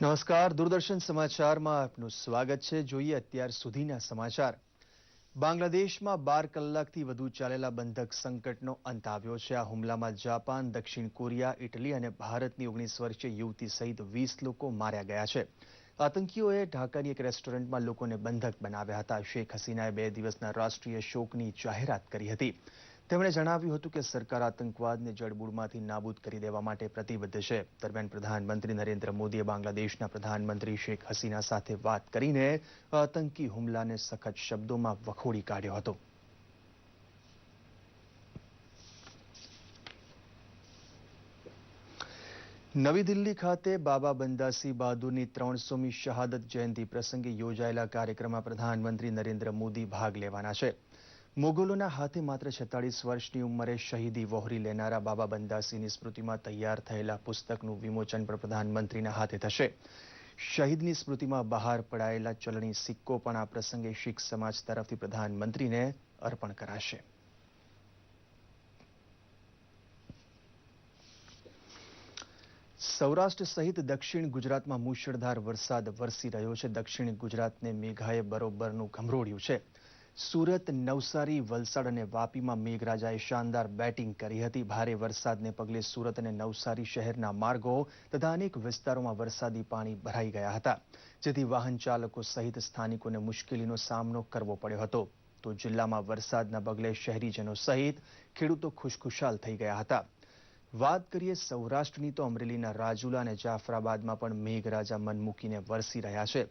નમસ્કાર, દૂરદર્શન સમાચારમાં આપનું સ્વાગત છે. જોઈએ અત્યાર સુધીના સમાચાર. બાંગ્લાદેશમાં 12 કલાકથી વધુ ચાલેલા બંધક સંકટનો અંત આવ્યો છે. આ હુમલામાં જાપાન, દક્ષિણ કોરિયા, ઇટલી અને ભારતની 19 વર્ષીય યુવતી સહિત 20 લોકો માર્યા ગયા છે. આતંકીઓએ ઢાકાની એક રેસ્ટોરન્ટમાં લોકોને બંધક બનાવ્યા હતા. શેખ હસીનાએ 2 દિવસના રાષ્ટ્રીય શોકની જાહેરાત કરી હતી. તેમણે જણાવ્યું હતું કે સરકાર આતંકવાદને જડમૂળમાંથી નાબૂદ કરી દેવા માટે પ્રતિબદ્ધ છે. દરમિયાન પ્રધાનમંત્રી નરેન્દ્ર મોદીએ બાંગ્લાદેશના પ્રધાનમંત્રી શેખ હસીના સાથે વાત કરીને આતંકી હુમલાને સખત શબ્દોમાં વખોડી કાઢ્યો હતો. નવી દિલ્હી ખાતે બાબા બંદાસિંહ બહાદુરની 300મી શહાદત જયંતિ પ્રસંગે યોજાયેલા કાર્યક્રમમાં પ્રધાનમંત્રી નરેન્દ્ર મોદી ભાગ લેવાના છે. મોગલોના હાથે માત્ર 46 વર્ષની ઉંમરે શહીદી વહોરી લેનારા બાબા બંદાસિંહની સ્મૃતિમાં તૈયાર થયેલા પુસ્તકનું વિમોચન પણ પ્રધાનમંત્રીના હાથે થશે. શહીદની સ્મૃતિમાં બહાર પડાયેલા ચલણી સિક્કો પણ આ પ્રસંગે શીખ સમાજ તરફથી પ્રધાનમંત્રીને અર્પણ કરાશે. સૌરાષ્ટ્ર સહિત દક્ષિણ ગુજરાતમાં મુશળધાર વરસાદ વરસી રહ્યો છે. દક્ષિણ ગુજરાતને મેઘાએ બરોબરનું ગમરોડ્યું છે. સુરત, નવસારી, વલસાડ અને વાપીમાં મેઘરાજાએ શાનદાર બેટિંગ કરી હતી. ભારે વરસાદને પગલે સુરત અને નવસારી શહેરના માર્ગો તથા અનેક વિસ્તારોમાં વરસાદી પાણી ભરાઈ ગયા હતા, જેથી વાહન ચાલકો સહિત સ્થાનિકોને મુશ્કેલીનો સામનો કરવો પડ્યો હતો. તો જિલ્લામાં વરસાદના પગલે શહેરીજનો સહિત ખેડૂતો ખુશખુશાલ થઈ ગયા હતા. વાત કરીએ સૌરાષ્ટ્રની, તો અમરેલીના રાજુલા અને જાફરાબાદમાં પણ મેઘરાજા મન મૂકીને વરસી રહ્યા છે.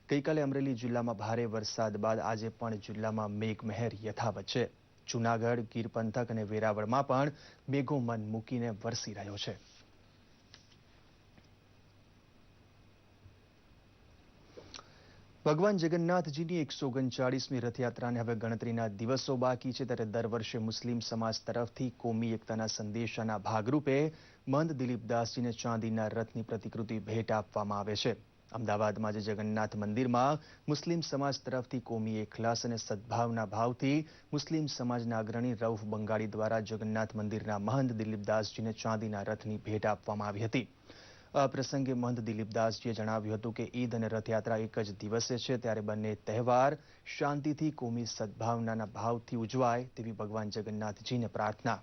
ગઈકાલે અમરેલી જિલ્લામાં ભારે વરસાદ બાદ આજે પણ જિલ્લામાં મેઘમહેર યથાવત છે. જૂનાગઢ, ગીર પંથક અને વેરાવળમાં પણ મેઘો મન મૂકીને વરસી રહ્યો છે. ભગવાન જગન્નાથજીની 139મી રથયાત્રાને હવે ગણતરીના દિવસો બાકી છે. ત્યારે દર વર્ષે મુસ્લિમ સમાજ તરફથી કોમી એકતાના સંદેશાના ભાગરૂપે મહંત દિલીપદાસજીને ચાંદીના રથની પ્રતિકૃતિ ભેટ આપવામાં આવે છે. અમદાવાદમાં આજે જગન્નાથ મંદિરમાં મુસ્લિમ સમાજ તરફથી કોમી એકલાસ અને સદભાવના ભાવથી મુસ્લિમ સમાજના અગ્રણી રઉફ બંગાળી દ્વારા જગન્નાથ મંદિરના મહંત દિલીપદાસજીને ચાંદીના રથની ભેટ આપવામાં આવી હતી. આ પ્રસંગે મહંત દિલીપદાસજીએ જણાવ્યું હતું કે ઈદ અને રથયાત્રા એક જ દિવસે છે, ત્યારે બંને તહેવાર શાંતિથી કોમી સદભાવનાના ભાવથી ઉજવાય તેવી ભગવાન જગન્નાથજીને પ્રાર્થના.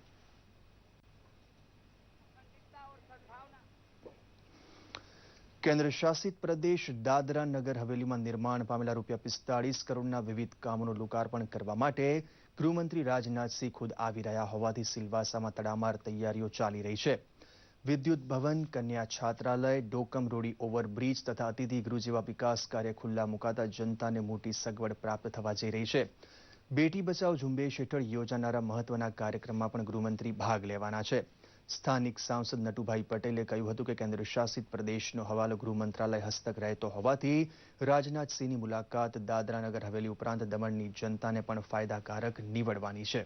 કેન્દ્ર શાસિત પ્રદેશ દાદરા નગર હવેલીમાં નિર્માણ પામેલા ₹45 કરોડના વિવિધ કામોનું લોકાર્પણ કરવા માટે ગૃહમંત્રી રાજનાથસિંહ ખુદ આવી રહ્યા હોવાથી સિલવાસામાં તડામાર તૈયારીઓ ચાલી રહી છે. વિદ્યુત ભવન, કન્યા છાત્રાલય, ડોકમ રોડી ઓવરબ્રિજ તથા અતિથિ ગૃહ જેવા વિકાસ કાર્ય ખુલ્લા મુકાતા જનતાને મોટી સગવડ પ્રાપ્ત થવા જઈ રહી છે. બેટી બચાવ ઝુંબેશ હેઠળ યોજાનારા મહત્વના કાર્યક્રમમાં પણ ગૃહમંત્રી ભાગ લેવાના છે. સ્થાનિક સાંસદ નટુભાઈ પટેલે કહ્યું હતું કે કેન્દ્ર શાસિત પ્રદેશનો હવાલો ગૃહ મંત્રાલય હસ્તક રહેતો હોવાથી રાજનાથસિંહની મુલાકાત દાદરાનગર હવેલી ઉપરાંત દમણની જનતાને પણ ફાયદાકારક નીવડવાની છે.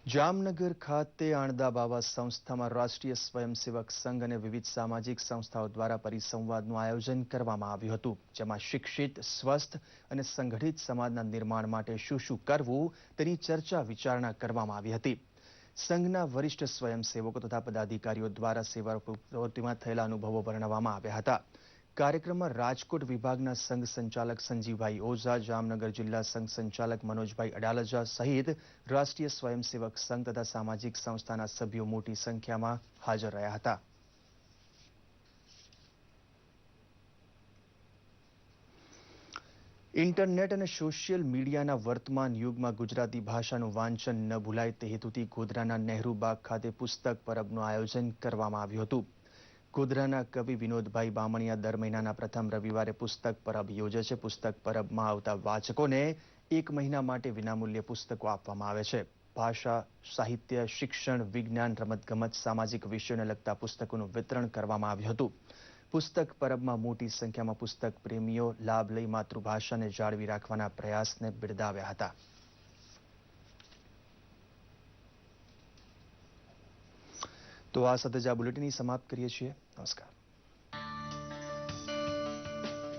જામનગર ખાતે આણદા બાવા સંસ્થામાં રાષ્ટ્રીય સ્વયંસેવક સંઘ અને વિવિધ સામાજિક સંસ્થાઓ દ્વારા પરિસંવાદનું આયોજન કરવામાં આવ્યું હતું, જેમાં શિક્ષિત, સ્વસ્થ અને સંગઠિત સમાજના નિર્માણ માટે શું શું કરવું તેની ચર્ચા વિચારણા કરવામાં આવી હતી. સંઘના વરિષ્ઠ સ્વયંસેવકો તથા પદાધિકારીઓ દ્વારા સેવા પ્રવૃત્તિમાં થયેલા અનુભવો વર્ણવવામાં આવ્યા હતા. કાર્યક્રમમાં રાજકોટ વિભાગના સંઘ સંચાલક સંજીવભાઈ ઓઝા, જામનગર જિલ્લા સંઘ સંચાલક મનોજભાઈ અડાલજા સહિત રાષ્ટ્રીય સ્વયંસેવક સંઘ તથા સામાજિક સંસ્થાના સભ્યો મોટી સંખ્યામાં હાજર રહ્યા હતા. ઇન્ટરનેટ અને સોશિયલ મીડિયાના વર્તમાન યુગમાં ગુજરાતી ભાષાનું વાંચન ન ભૂલાય તે હેતુથી ગોધરાના નહેરુ બાગ ખાતે પુસ્તક પરબનું આયોજન કરવામાં આવ્યું હતું. ગોધરાના કવિ વિનોદભાઈ બામણિયા દર મહિનાના પ્રથમ રવિવારે પુસ્તક પરબ યોજે છે. પુસ્તક પરબમાં આવતા વાચકોને 1 મહિના માટે વિનામૂલ્યે પુસ્તકો આપવામાં આવે છે. ભાષા, સાહિત્ય, શિક્ષણ, વિજ્ઞાન, રમતગમત, સામાજિક વિષયોને લગતા પુસ્તકોનું વિતરણ કરવામાં આવ્યું હતું. પુસ્તક પરબમાં મોટી સંખ્યામાં પુસ્તક પ્રેમીઓ લાભ લઈ માતૃભાષાને જાળવી રાખવાના પ્રયાસને બિરદાવ્યા હતા. તો આ સાથે જ આ બુલેટિન સમાપ્ત કરીએ છીએ. નમસ્કાર.